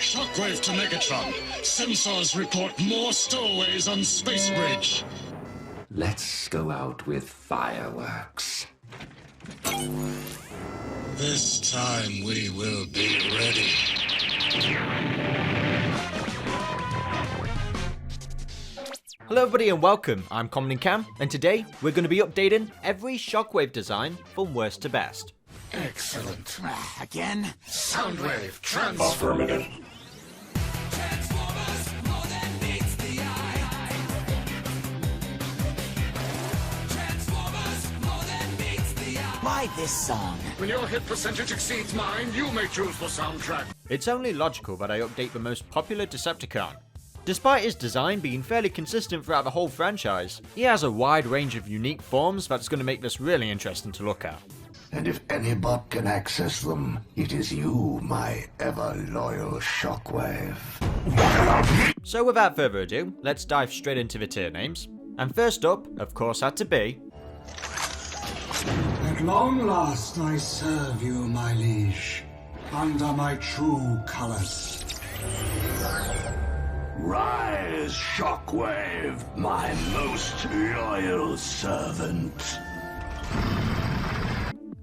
Shockwave to Megatron. Sensors report more stowaways on Space Bridge. Let's go out with fireworks. This time we will be ready. Hello everybody and welcome, I'm Comodin Cam, and today we're going to be updating every Shockwave design from worst to best. Excellent. Again? Soundwave transfer. Affirmative. Why this song? When your hit percentage exceeds mine, you may choose the soundtrack. It's only logical that I update the most popular Decepticon. Despite his design being fairly consistent throughout the whole franchise, he has a wide range of unique forms that's going to make this really interesting to look at. And if any bot can access them, it is you, my ever-loyal Shockwave. So without further ado, let's dive straight into the tier names. And first up, of course, had to be... At long last I serve you, my liege, under my true colors. Rise, Shockwave, my most loyal servant.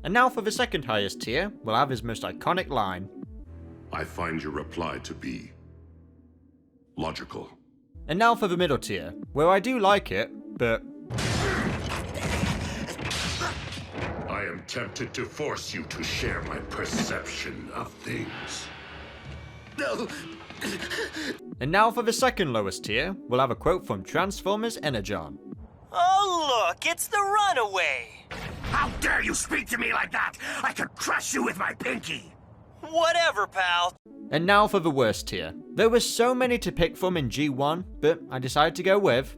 And now for the second highest tier, we'll have his most iconic line. I find your reply to be logical. And now for the middle tier, where I do like it, but... I am tempted to force you to share my perception of things. No! And now for the second lowest tier, we'll have a quote from Transformers Energon. Oh look, it's the Runaway! How dare you speak to me like that? I could crush you with my pinky! Whatever, pal. And now for the worst tier. There were so many to pick from in G1, but I decided to go with...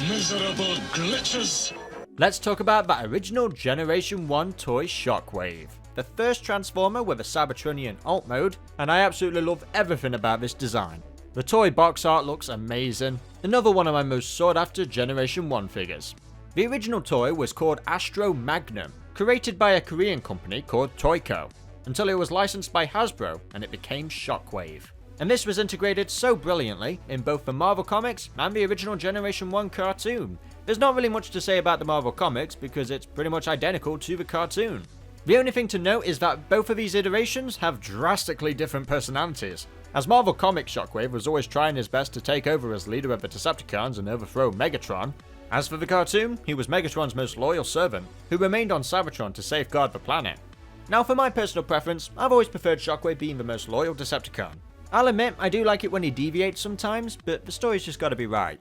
Miserable glitches. Let's talk about that original Generation 1 toy Shockwave. The first Transformer with a Cybertronian alt mode, and I absolutely love everything about this design. The toy box art looks amazing, another one of my most sought after Generation 1 figures. The original toy was called Astro Magnum, created by a Korean company called Toyco, until it was licensed by Hasbro and it became Shockwave. And this was integrated so brilliantly in both the Marvel Comics and the original Generation 1 cartoon. There's not really much to say about the Marvel Comics because it's pretty much identical to the cartoon. The only thing to note is that both of these iterations have drastically different personalities, as Marvel Comics Shockwave was always trying his best to take over as leader of the Decepticons and overthrow Megatron. As for the cartoon, he was Megatron's most loyal servant, who remained on Cybertron to safeguard the planet. Now for my personal preference, I've always preferred Shockwave being the most loyal Decepticon. I'll admit, I do like it when he deviates sometimes, but the story's just gotta be right.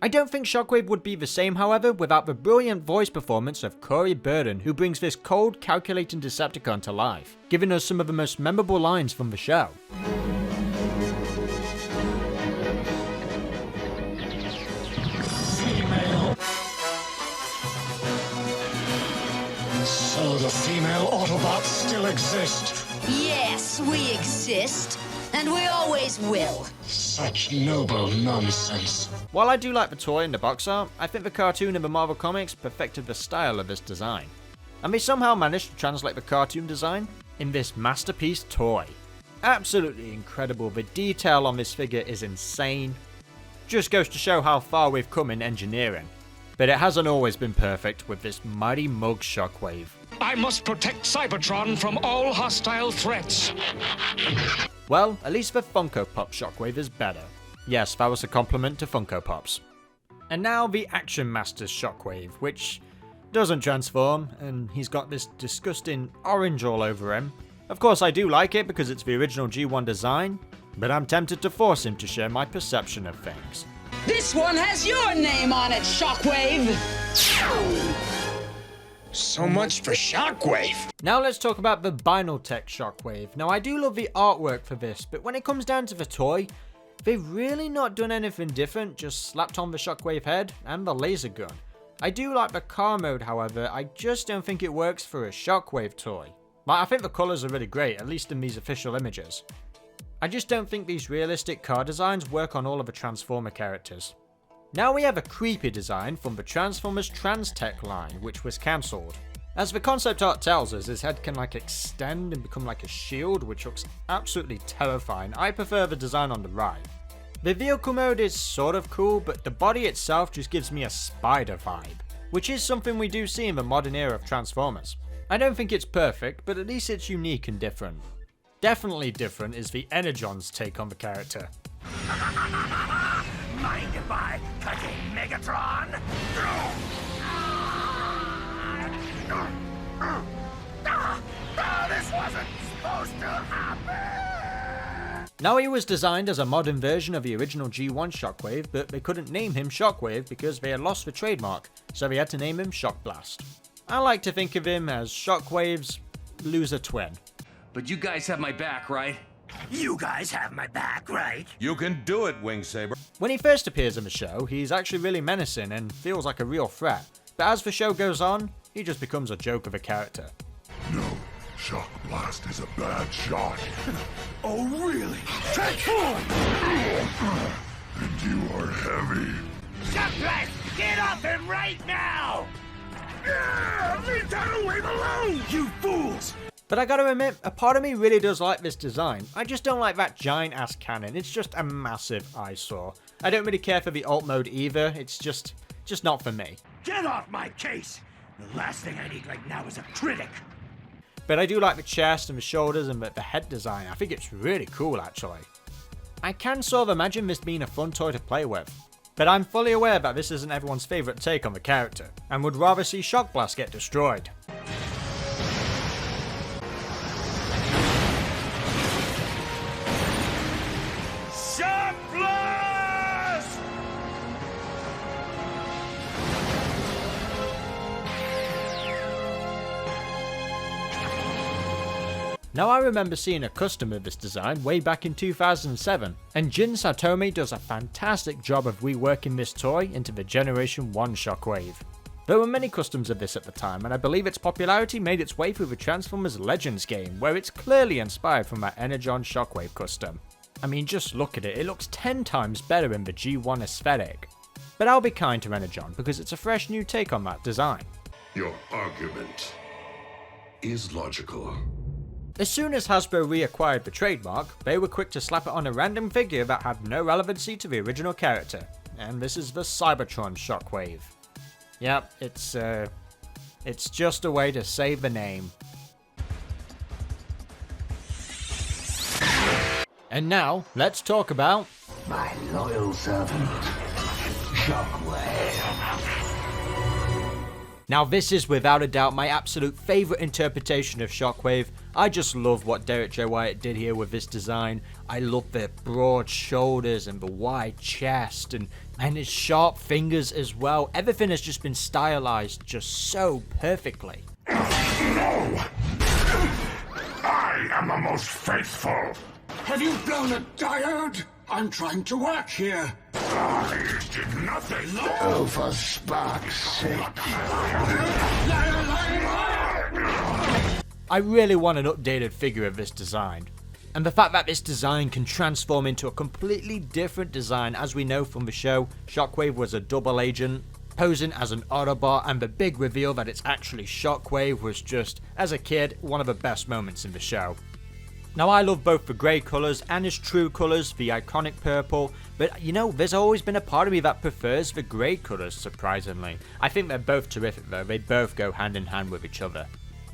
I don't think Shockwave would be the same, however, without the brilliant voice performance of Corey Burden, who brings this cold, calculating Decepticon to life, giving us some of the most memorable lines from the show. Female. So the female Autobots still exist. Yes, we exist, and we always will. Such noble nonsense. While I do like the toy and the box art, I think the cartoon and the Marvel Comics perfected the style of this design. And they somehow managed to translate the cartoon design in this masterpiece toy. Absolutely incredible, the detail on this figure is insane. Just goes to show how far we've come in engineering. But it hasn't always been perfect with this mighty mug Shockwave. I must protect Cybertron from all hostile threats. Well, at least the Funko Pop Shockwave is better. Yes, that was a compliment to Funko Pops. And now the Action Masters Shockwave, which doesn't transform, and he's got this disgusting orange all over him. Of course I do like it because it's the original G1 design, but I'm tempted to force him to share my perception of things. This one has your name on it, Shockwave! So much for Shockwave. Now let's talk about the Binaltech Shockwave. Now I do love the artwork for this, but when it comes down to the toy, they've really not done anything different, just slapped on the Shockwave head and the laser gun. I do like the car mode, however, I just don't think it works for a Shockwave toy. I think the colours are really great, at least in these official images. I just don't think these realistic car designs work on all of the Transformer characters. Now we have a creepy design from the Transformers Transtech line, which was cancelled. As the concept art tells us, his head can like extend and become like a shield, which looks absolutely terrifying. I prefer the design on the right. The vehicle mode is sort of cool, but the body itself just gives me a spider vibe, which is something we do see in the modern era of Transformers. I don't think it's perfect, but at least it's unique and different. Definitely different is the Energon's take on the character. Mind if I cut a Megatron? This wasn't supposed to happen! Now he was designed as a modern version of the original G1 Shockwave, but they couldn't name him Shockwave because they had lost the trademark, so they had to name him Shockblast. I like to think of him as Shockwave's loser twin. But you guys have my back, right? You guys have my back, right? You can do it, Wing Saber. When he first appears in the show, he's actually really menacing and feels like a real threat, but as the show goes on, he just becomes a joke of a character. No, Shock Blast is a bad shot. Oh, really? Transform! And you are heavy. Shock Blast, get off him right now! Leave Wave alone, you fools! But I gotta admit, a part of me really does like this design. I just don't like that giant ass cannon, it's just a massive eyesore. I don't really care for the alt mode either, it's just not for me. Get off my case! The last thing I need right now is a critic. But I do like the chest and the shoulders and the head design. I think it's really cool actually. I can sort of imagine this being a fun toy to play with. But I'm fully aware that this isn't everyone's favourite take on the character, and would rather see Shockblast get destroyed. Shock Blast! Now I remember seeing a custom of this design way back in 2007, and Jin Satomi does a fantastic job of reworking this toy into the Generation 1 Shockwave. There were many customs of this at the time, and I believe its popularity made its way through the Transformers Legends game, where it's clearly inspired from that Energon Shockwave custom. I mean, just look at it, it looks 10 times better in the G1 aesthetic. But I'll be kind to Energon because it's a fresh new take on that design. Your argument is logical. As soon as Hasbro reacquired the trademark, they were quick to slap it on a random figure that had no relevancy to the original character, and this is the Cybertron Shockwave. Yep, it's just a way to save the name. And now, let's talk about my loyal servant, Shockwave. Now this is without a doubt my absolute favourite interpretation of Shockwave. I just love what Derek J. Wyatt did here with this design. I love the broad shoulders and the wide chest and his sharp fingers as well. Everything has just been stylized just so perfectly. No! I am the most faithful. Have you blown a diode? I'm trying to work here. I did nothing. Oh, for Spark's sake. I really want an updated figure of this design. And the fact that this design can transform into a completely different design, as we know from the show, Shockwave was a double agent, posing as an Autobot, and the big reveal that it's actually Shockwave was just, as a kid, one of the best moments in the show. Now I love both the grey colours and his true colours, the iconic purple, but you know, there's always been a part of me that prefers the grey colours, surprisingly. I think they're both terrific though, they both go hand in hand with each other.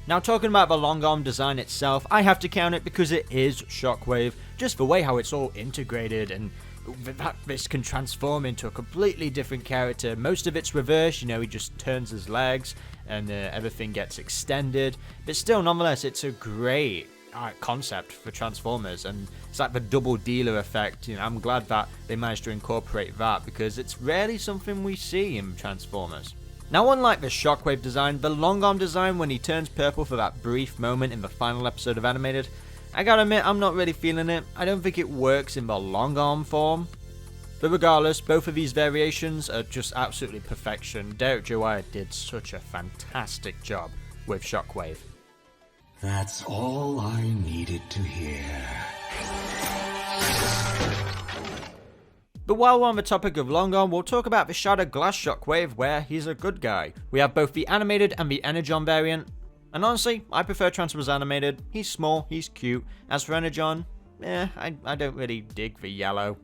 Now talking about the long arm design itself, I have to count it because it is Shockwave, just the way how it's all integrated and that this can transform into a completely different character. Most of it's reverse, you know, he just turns his legs and everything gets extended, but still nonetheless it's a great concept for Transformers, and it's like the double dealer effect. You know, I'm glad that they managed to incorporate that because it's rarely something we see in Transformers. Now unlike the Shockwave design, the long arm design when he turns purple for that brief moment in the final episode of Animated, I gotta admit I'm not really feeling it. I don't think it works in the long arm form. But regardless, both of these variations are just absolutely perfection. Derek J. Wyatt did such a fantastic job with Shockwave. That's all I needed to hear. But while we're on the topic of Long Arm, we'll talk about the Shattered Glass Shockwave, where he's a good guy. We have both the animated and the Energon variant, and honestly, I prefer Transformers animated. He's small, he's cute. As for Energon, I don't really dig the yellow.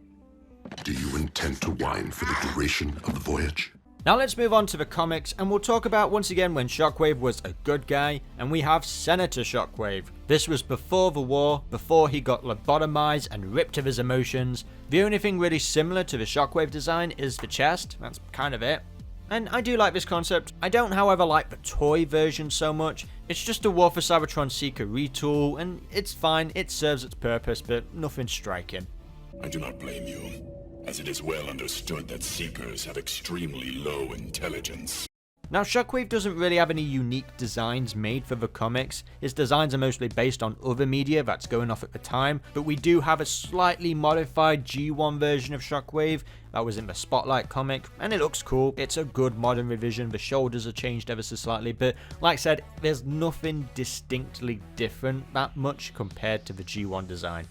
Do you intend to whine for the duration of the voyage? Now let's move on to the comics, and we'll talk about once again when Shockwave was a good guy, and we have Senator Shockwave. This was before the war, before he got lobotomized and ripped of his emotions. The only thing really similar to the Shockwave design is the chest, that's kind of it. And I do like this concept. I don't, however, like the toy version so much. It's just a War for Cybertron Seeker retool, and it's fine, it serves its purpose, but nothing striking. I do not blame you, as it is well understood that Seekers have extremely low intelligence. Now, Shockwave doesn't really have any unique designs made for the comics. His designs are mostly based on other media that's going off at the time, but we do have a slightly modified G1 version of Shockwave that was in the Spotlight comic, and it looks cool. It's a good modern revision. The shoulders are changed ever so slightly, but like I said, there's nothing distinctly different that much compared to the G1 design.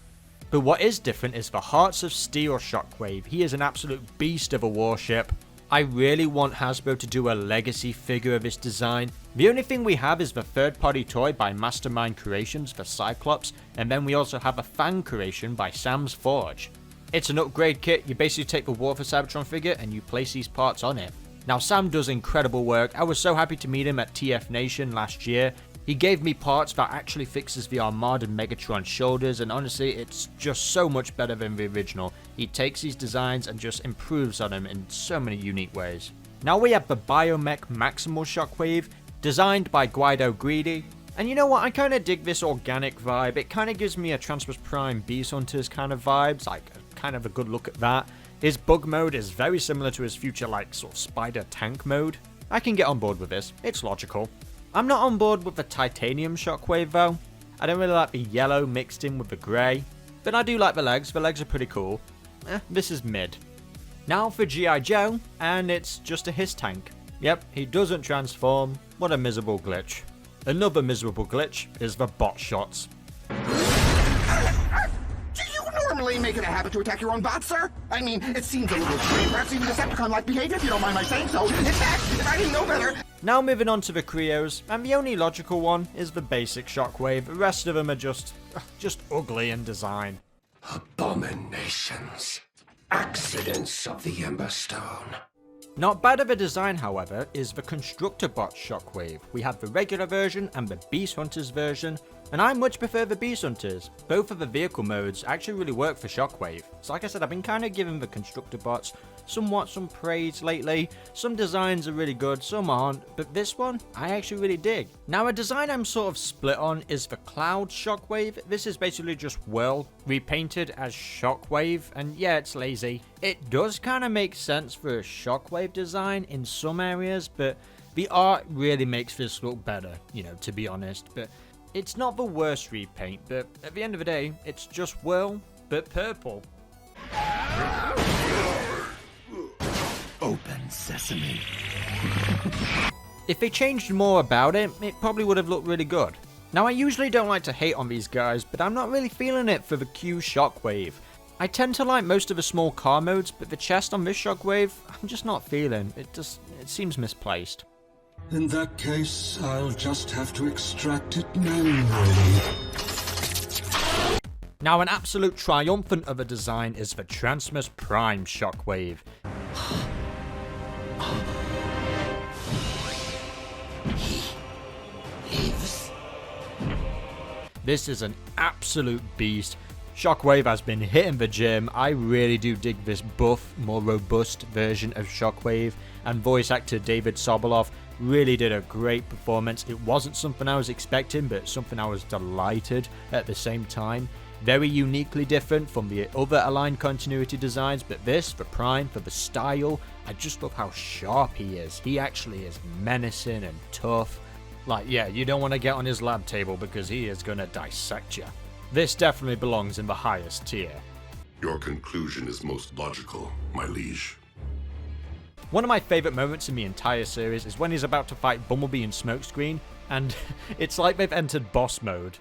But what is different is the Hearts of Steel Shockwave. He is an absolute beast of a warship. I really want Hasbro to do a legacy figure of this design. The only thing we have is the third-party toy by Mastermind Creations for Cyclops, and then we also have a fan creation by Sam's Forge. It's an upgrade kit. You basically take the War for Cybertron figure and you place these parts on it. Now, Sam does incredible work. I was so happy to meet him at TF Nation last year. He gave me parts that actually fixes the Armada Megatron shoulders, and honestly, it's just so much better than the original. He takes these designs and just improves on them in so many unique ways. Now we have the Biomech Maximal Shockwave, designed by Guido Guidi. And you know what, I kind of dig this organic vibe. It kind of gives me a Transformers Prime Beast Hunters kind of vibes, like kind of a good look at that. His bug mode is very similar to his future like sort of spider tank mode. I can get on board with this, it's logical. I'm not on board with the titanium Shockwave though. I don't really like the yellow mixed in with the grey, but I do like the legs are pretty cool. This is mid. Now for G.I. Joe, and it's just a HISS tank. Yep, he doesn't transform, what a miserable glitch. Another miserable glitch is the bot shots. Do you normally make it a habit to attack your own bots, sir? I mean, it seems a little strange, perhaps even Decepticon-like behavior if you don't mind my saying so. In fact, if I didn't know better... Now moving on to the Creos, and the only logical one is the basic Shockwave. The rest of them are just ugly in design. Abominations. Accidents of the Emberstone. Not bad of a design, however, is the Constructor Bot Shockwave. We have the regular version and the Beast Hunters version, and I much prefer the Beast Hunters. Both of the vehicle modes actually really work for Shockwave. So like I said, I've been kind of giving the Constructor Bots somewhat some praise lately. Some designs are really good, some aren't, but this one I actually really dig. Now a design I'm sort of split on is the Cloud Shockwave. This is basically just Whirl repainted as Shockwave, and yeah, it's lazy. It does kind of make sense for a Shockwave design in some areas, but the art really makes this look better, you know, to be honest. But it's not the worst repaint, but at the end of the day, it's just Whirl, but purple. Open sesame. If they changed more about it, it probably would have looked really good. Now I usually don't like to hate on these guys, but I'm not really feeling it for the Q Shockwave. I tend to like most of the small car modes, but the chest on this Shockwave, I'm just not feeling. It seems misplaced. In that case, I'll just have to extract it manually. Now an absolute triumphant of a design is the Transformers Prime Shockwave. This is an absolute beast. Shockwave has been hitting the gym. I really do dig this buff, more robust version of Shockwave, and voice actor David Sobolov really did a great performance. It wasn't something I was expecting, but something I was delighted at the same time. Very uniquely different from the other aligned continuity designs, but this, for Prime, for the style, I just love how sharp he is. He actually is menacing and tough. Like, yeah, you don't want to get on his lab table because he is going to dissect you. This definitely belongs in the highest tier. Your conclusion is most logical, my liege. One of my favourite moments in the entire series is when he's about to fight Bumblebee and Smokescreen, and it's like they've entered boss mode.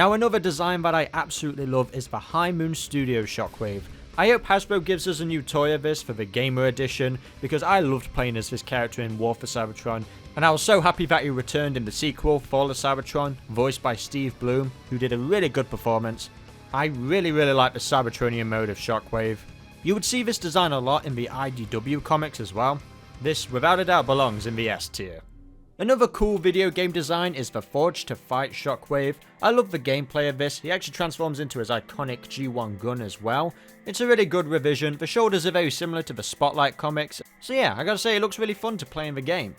Now another design that I absolutely love is the High Moon Studio Shockwave. I hope Hasbro gives us a new toy of this for the Gamer Edition, because I loved playing as this character in War for Cybertron, and I was so happy that he returned in the sequel, Fall of Cybertron, voiced by Steve Bloom, who did a really good performance. I really like the Cybertronian mode of Shockwave. You would see this design a lot in the IDW comics as well. This without a doubt belongs in the S tier. Another cool video game design is the Forged to Fight Shockwave. I love the gameplay of this. He actually transforms into his iconic G1 gun as well. It's a really good revision. The shoulders are very similar to the Spotlight comics. So yeah, I gotta say it looks really fun to play in the game.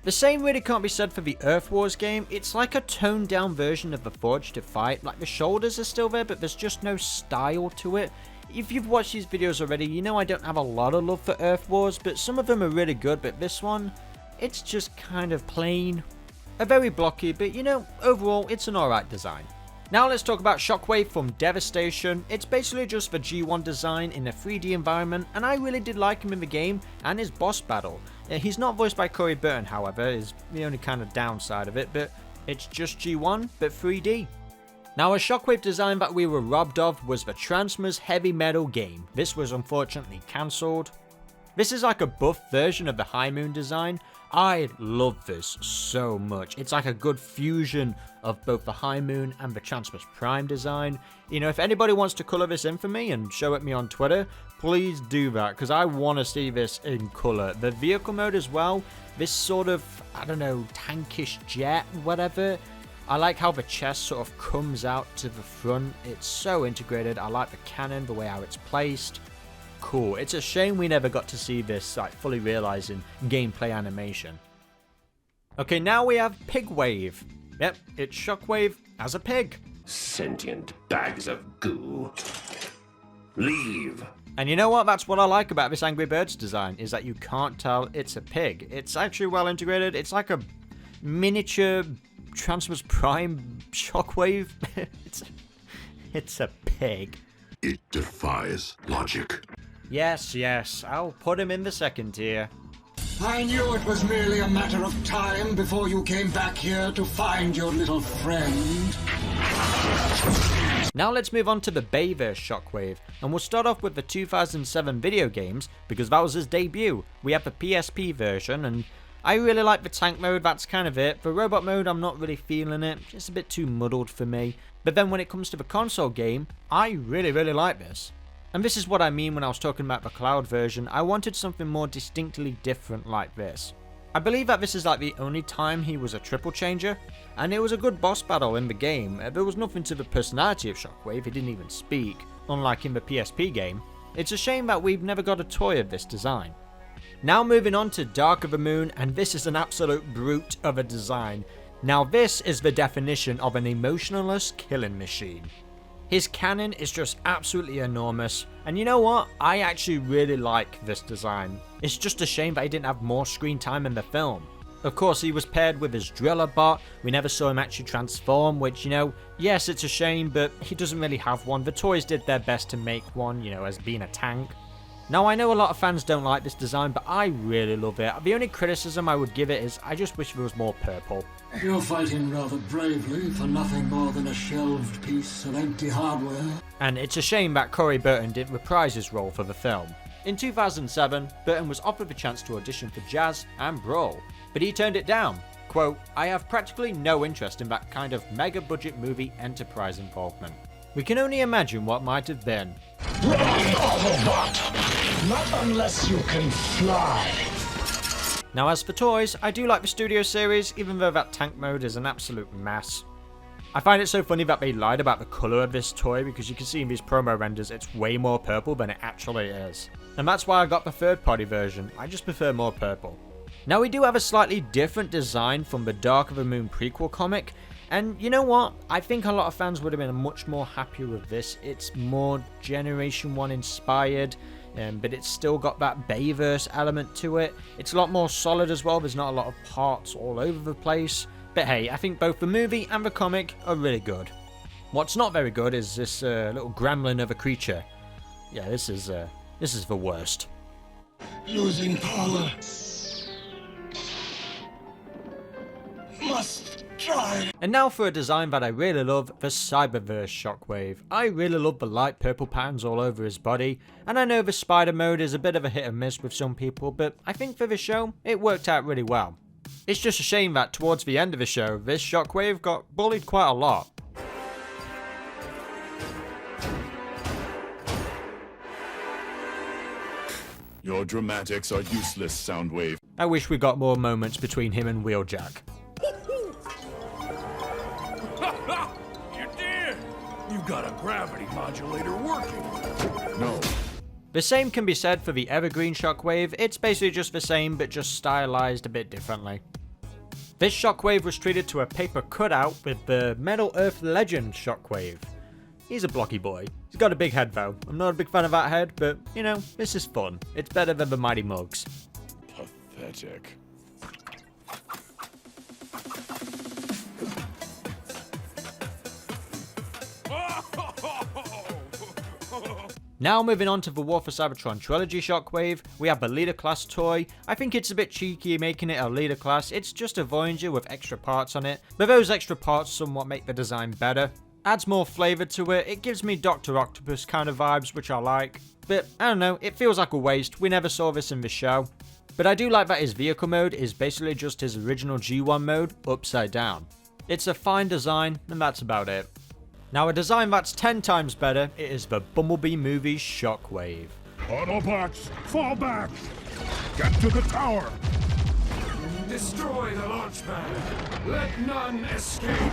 The same really can't be said for the Earth Wars game. It's like a toned down version of the Forged to Fight. Like the shoulders are still there, but there's just no style to it. If you've watched these videos already, you know I don't have a lot of love for Earth Wars, but some of them are really good, but this one, it's just kind of plain. A very blocky, but you know, overall, it's an alright design. Now let's talk about Shockwave from Devastation. It's basically just the G1 design in a 3D environment, and I really did like him in the game and his boss battle. He's not voiced by Corey Burton, however, is the only kind of downside of it, but it's just G1, but 3D. Now a Shockwave design that we were robbed of was the Transformers Heavy Metal game. This was unfortunately cancelled. This is like a buff version of the High Moon design. I love this so much. It's like a good fusion of both the High Moon and the Transformers Prime design. You know, if anybody wants to colour this in for me and show it me on Twitter, please do that, because I want to see this in colour. The vehicle mode as well, this sort of, I don't know, tankish jet, whatever. I like how the chest sort of comes out to the front. It's so integrated. I like the cannon, the way how it's placed. Cool. It's a shame we never got to see this like fully realized in gameplay animation. Okay, now we have Pig Wave. Yep, it's Shockwave as a pig. Sentient bags of goo. Leave. And you know what? That's what I like about this Angry Birds design, is that you can't tell it's a pig. It's actually well integrated. It's like a miniature Transformers Prime Shockwave. It's a pig. It defies logic. Yes, I'll put him in the second tier. I knew it was merely a matter of time before you came back here to find your little friend. Now let's move on to the Bayverse Shockwave, and we'll start off with the 2007 video games, because that was his debut. We have the PSP version, and I really like the tank mode, that's kind of it. The robot mode, I'm not really feeling it, it's a bit too muddled for me. But then when it comes to the console game, I really like this. And this is what I mean when I was talking about the cloud version. I wanted something more distinctly different like this. I believe that this is like the only time he was a triple changer, and it was a good boss battle in the game. There was nothing to the personality of Shockwave, he didn't even speak, unlike in the PSP game. It's a shame that we've never got a toy of this design. Now moving on to Dark of the Moon, and this is an absolute brute of a design. Now this is the definition of an emotionless killing machine. His cannon is just absolutely enormous, and you know what? I actually really like this design. It's just a shame that he didn't have more screen time in the film. Of course, he was paired with his driller bot. We never saw him actually transform, which, you know, yes, it's a shame, but he doesn't really have one. The toys did their best to make one, you know, as being a tank. Now, I know a lot of fans don't like this design, but I really love it. The only criticism I would give it is I just wish there was more purple. You're fighting rather bravely for nothing more than a shelved piece of empty hardware. And it's a shame that Corey Burton didn't reprise his role for the film. In 2007, Burton was offered the chance to audition for Jazz and Brawl, but he turned it down. Quote, "I have practically no interest in that kind of mega-budget movie enterprise involvement." We can only imagine what might have been. Run, Autobot! Not unless you can fly. Now as for toys, I do like the Studio series, even though that tank mode is an absolute mess. I find it so funny that they lied about the colour of this toy, because you can see in these promo renders it's way more purple than it actually is. And that's why I got the third party version, I just prefer more purple. Now we do have a slightly different design from the Dark of the Moon prequel comic, and you know what? I think a lot of fans would have been much more happier with this. It's more Generation 1 inspired, but it's still got that Bayverse element to it. It's a lot more solid as well, there's not a lot of parts all over the place. But hey, I think both the movie and the comic are really good. What's not very good is this little gremlin of a creature. Yeah, this is the worst. Losing power. Just try. And now for a design that I really love, the Cyberverse Shockwave. I really love the light purple patterns all over his body, and I know the spider mode is a bit of a hit and miss with some people, but I think for the show, it worked out really well. It's just a shame that towards the end of the show, this Shockwave got bullied quite a lot. Your dramatics are useless, Soundwave. I wish we got more moments between him and Wheeljack. You did! You got a gravity modulator working. No. The same can be said for the Evergreen Shockwave. It's basically just the same, but just stylized a bit differently. This Shockwave was treated to a paper cutout with the Metal Earth Legend Shockwave. He's a blocky boy. He's got a big head though. I'm not a big fan of that head, but you know, this is fun. It's better than the Mighty Mugs. Pathetic. Now moving on to the War for Cybertron Trilogy Shockwave, we have the Leader Class toy. I think it's a bit cheeky making it a Leader Class. It's just a Voyager with extra parts on it, but those extra parts somewhat make the design better. Adds more flavour to it, it gives me Dr. Octopus kind of vibes, which I like. But, I don't know, it feels like a waste, we never saw this in the show. But I do like that his vehicle mode is basically just his original G1 mode, upside down. It's a fine design, and that's about it. Now a design that's 10 times better, it is the Bumblebee Movie Shockwave. Autobots, fall back! Get to the tower! Destroy the launch pad. Let none escape.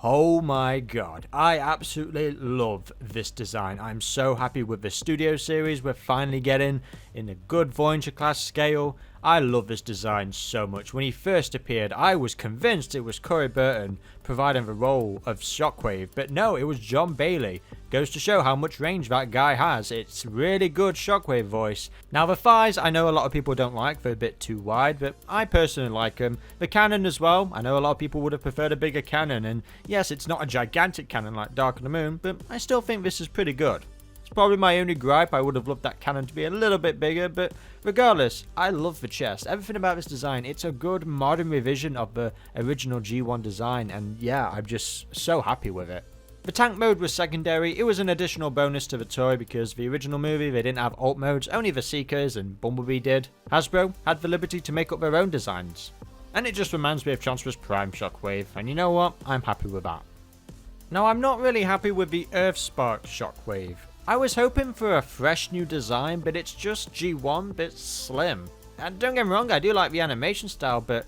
Oh my god, I absolutely love this design. I'm so happy with the studio series we're finally getting in a good Voyager class scale. I love this design so much. When he first appeared, I was convinced it was Corey Burton providing the role of Shockwave, but no, it was John Bailey. Goes to show how much range that guy has. It's really good Shockwave voice. Now the thighs, I know a lot of people don't like, they're a bit too wide, but I personally like them. The cannon as well, I know a lot of people would have preferred a bigger cannon, and yes, it's not a gigantic cannon like Dark of the Moon, but I still think this is pretty good. It's probably my only gripe, I would have loved that cannon to be a little bit bigger, but regardless, I love the chest. Everything about this design, it's a good modern revision of the original G1 design, and yeah, I'm just so happy with it. The tank mode was secondary, it was an additional bonus to the toy because the original movie they didn't have alt modes, only the Seekers and Bumblebee did. Hasbro had the liberty to make up their own designs. And it just reminds me of Chancellor's Prime Shockwave, and you know what, I'm happy with that. Now I'm not really happy with the EarthSpark Shockwave. I was hoping for a fresh new design, but it's just G1 but slim. And don't get me wrong, I do like the animation style, but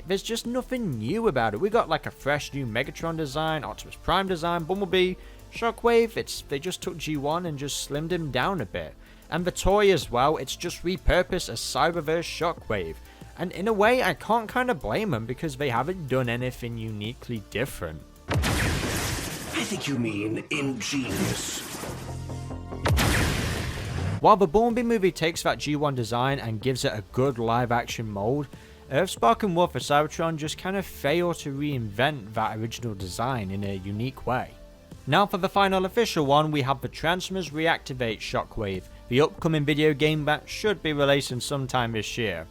there's just nothing new about it. We got like a fresh new Megatron design, Optimus Prime design, Bumblebee, Shockwave. They just took G1 and just slimmed him down a bit. And the toy as well, it's just repurposed as Cyberverse Shockwave. And in a way, I can't kind of blame them because they haven't done anything uniquely different. I think you mean ingenious. While the Bumblebee movie takes that G1 design and gives it a good live action mold, EarthSpark and War for Cybertron just kind of fail to reinvent that original design in a unique way. Now for the final official one, we have the Transformers Reactivate Shockwave, the upcoming video game that should be releasing sometime this year.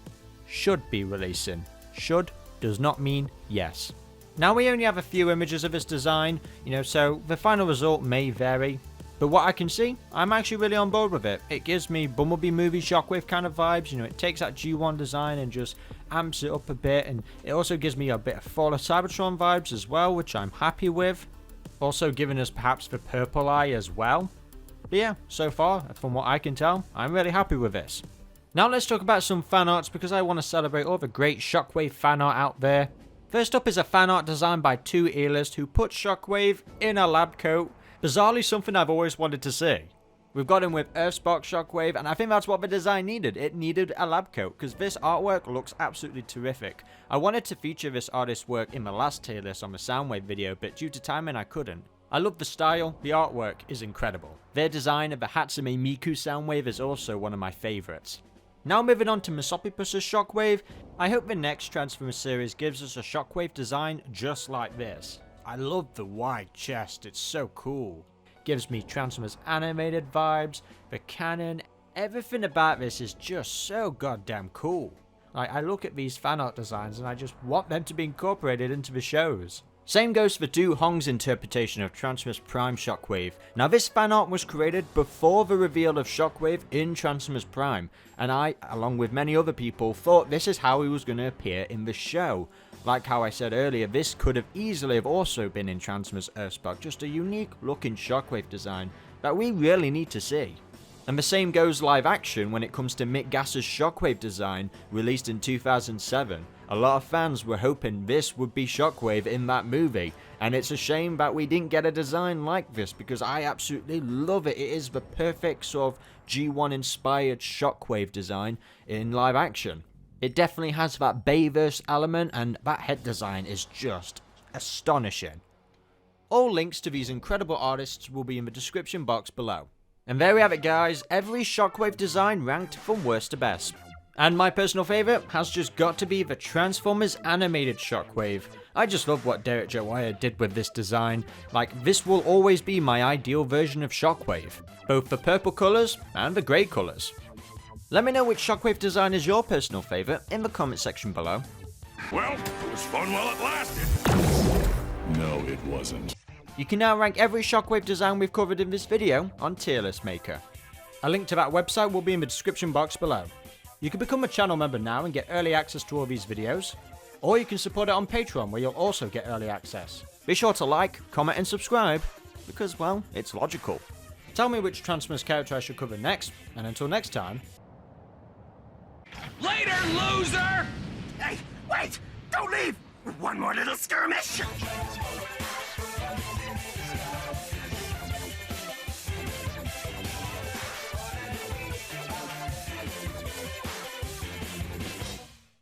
Should be releasing. Should does not mean yes. Now we only have a few images of this design, so the final result may vary. But what I can see, I'm actually really on board with it. It gives me Bumblebee Movie Shockwave kind of vibes, it takes that G1 design and just amps it up a bit, and it also gives me a bit of Fall of Cybertron vibes as well, which I'm happy with. Also giving us perhaps the purple eye as well. But yeah, so far, from what I can tell, I'm really happy with this. Now let's talk about some fan arts because I want to celebrate all the great Shockwave fan art out there. First up is a fan art designed by 2Elists who put Shockwave in a lab coat. Bizarrely something I've always wanted to see. We've got him with EarthSpark Shockwave, and I think that's what the design needed. It needed a lab coat, because this artwork looks absolutely terrific. I wanted to feature this artist's work in my last tier list on the Soundwave video, but due to timing I couldn't. I love the style, the artwork is incredible. Their design of the Hatsune Miku Soundwave is also one of my favourites. Now moving on to Mesopipus' Shockwave, I hope the next Transformers series gives us a Shockwave design just like this. I love the wide chest, it's so cool. Gives me Transformers animated vibes, the cannon, everything about this is just so goddamn cool. I look at these fan art designs and I just want them to be incorporated into the shows. Same goes for Du Hong's interpretation of Transformers Prime Shockwave. Now this fan art was created before the reveal of Shockwave in Transformers Prime, and I, along with many other people, thought this is how he was going to appear in the show. Like how I said earlier, this could have easily have also been in Transformers EarthSpark, just a unique looking Shockwave design that we really need to see. And the same goes live action when it comes to Mick Gass's Shockwave design released in 2007. A lot of fans were hoping this would be Shockwave in that movie, and it's a shame that we didn't get a design like this because I absolutely love it. It is the perfect sort of G1 inspired Shockwave design in live action. It definitely has that Bayverse element, and that head design is just astonishing. All links to these incredible artists will be in the description box below. And there we have it guys, every Shockwave design ranked from worst to best. And my personal favourite has just got to be the Transformers animated Shockwave. I just love what Derek Jawaya did with this design. Like, this will always be my ideal version of Shockwave, both the purple colours and the grey colours. Let me know which Shockwave design is your personal favourite in the comment section below. Well, it was fun while it lasted. No, it wasn't. You can now rank every Shockwave design we've covered in this video on Tier List Maker. A link to that website will be in the description box below. You can become a channel member now and get early access to all these videos, or you can support it on Patreon where you'll also get early access. Be sure to like, comment and subscribe, because well, it's logical. Tell me which Transformers character I should cover next, and until next time... Later, loser! Hey, wait! Don't leave! One more little skirmish!